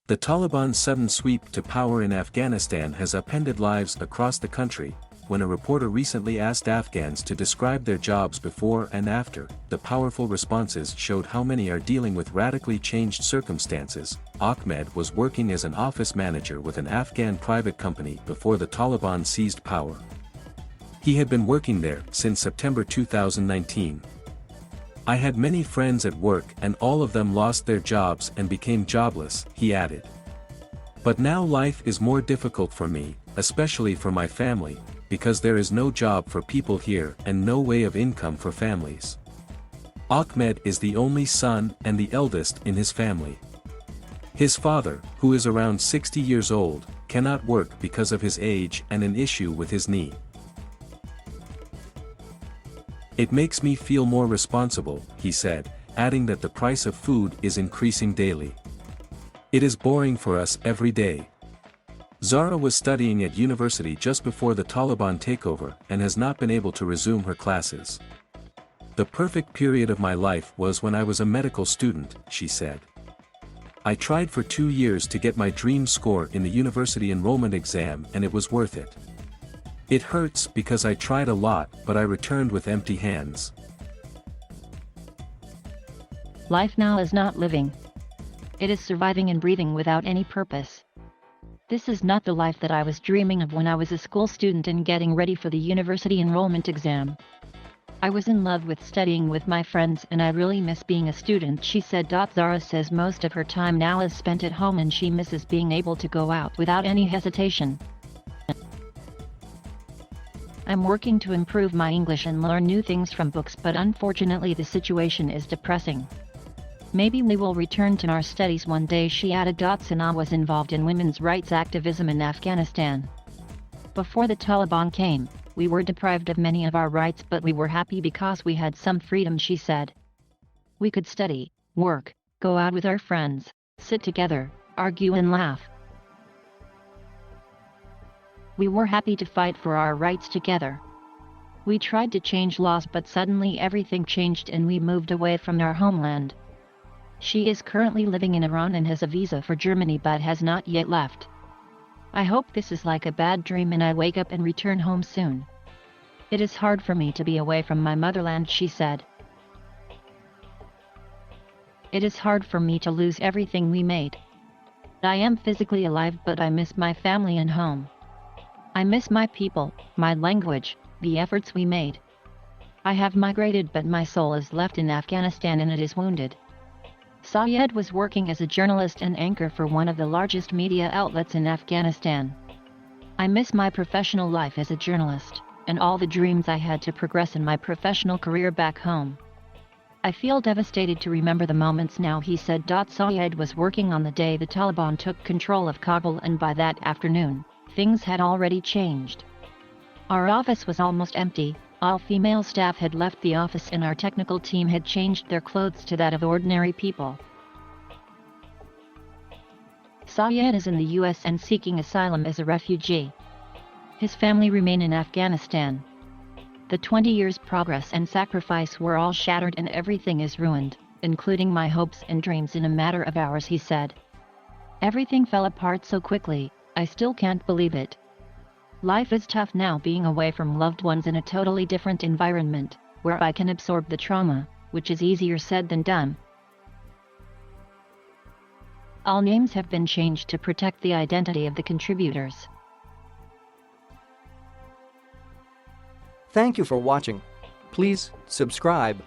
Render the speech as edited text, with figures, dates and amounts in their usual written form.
The Taliban's sudden sweep to power in Afghanistan has upended lives across the country. When a reporter recently asked Afghans to describe their jobs before and after, the powerful responses showed how many are dealing with radically changed circumstances. Ahmed was working as an office manager with an Afghan private company before the Taliban seized power. He had been working there since September 2019. "I had many friends at work and all of them lost their jobs and became jobless," he added. "But now life is more difficult for me, especially for my family, because there is no job for people here and no way of income for families." Ahmed is the only son and the eldest in his family. His father, who is around 60 years old, cannot work because of his age and an issue with his knee. "It makes me feel more responsible," he said, adding that the price of food is increasing daily. "It is boring for us every day." Zara was studying at university just before the Taliban takeover and has not been able to resume her classes. "The perfect period of my life was when I was a medical student," she said. "I tried for 2 years to get my dream score in the university enrollment exam and it was worth it. It hurts because I tried a lot but I returned with empty hands." Life now is not living. It is surviving and breathing without any purpose. This is not the life that I was dreaming of when I was a school student and getting ready for the university enrollment exam. I was in love with studying with my friends and I really miss being a student, she said. Zara says most of her time now is spent at home and she misses being able to go out without any hesitation. "I'm working to improve my English and learn new things from books, but unfortunately the situation is depressing. Maybe we will return to our studies one day," she added. Sana was involved in women's rights activism in Afghanistan. "Before the Taliban came, we were deprived of many of our rights, but we were happy because we had some freedom," she said. "We could study, work, go out with our friends, sit together, argue and laugh. We were happy to fight for our rights together. We tried to change laws but suddenly everything changed and we moved away from our homeland." She is currently living in Iran and has a visa for Germany but has not yet left. "I hope this is like a bad dream and I wake up and return home soon. It is hard for me to be away from my motherland," she said. "It is hard for me to lose everything we made. I am physically alive but I miss my family and home. I miss my people, my language, the efforts we made. I have migrated but my soul is left in Afghanistan and it is wounded." Sayed was working as a journalist and anchor for one of the largest media outlets in Afghanistan. "I miss my professional life as a journalist, and all the dreams I had to progress in my professional career back home. I feel devastated to remember the moments now," he said. Sayed was working on the day the Taliban took control of Kabul and by that afternoon, things had already changed. "Our office was almost empty. All female staff had left the office and our technical team had changed their clothes to that of ordinary people." Sayed is in the US and seeking asylum as a refugee. His family remain in Afghanistan. "The 20 years' progress and sacrifice were all shattered and everything is ruined, including my hopes and dreams in a matter of hours," he said. "Everything fell apart so quickly, I still can't believe it. Life is tough now being away from loved ones in a totally different environment, where I can absorb the trauma, which is easier said than done." All names have been changed to protect the identity of the contributors. Thank you for watching. Please subscribe.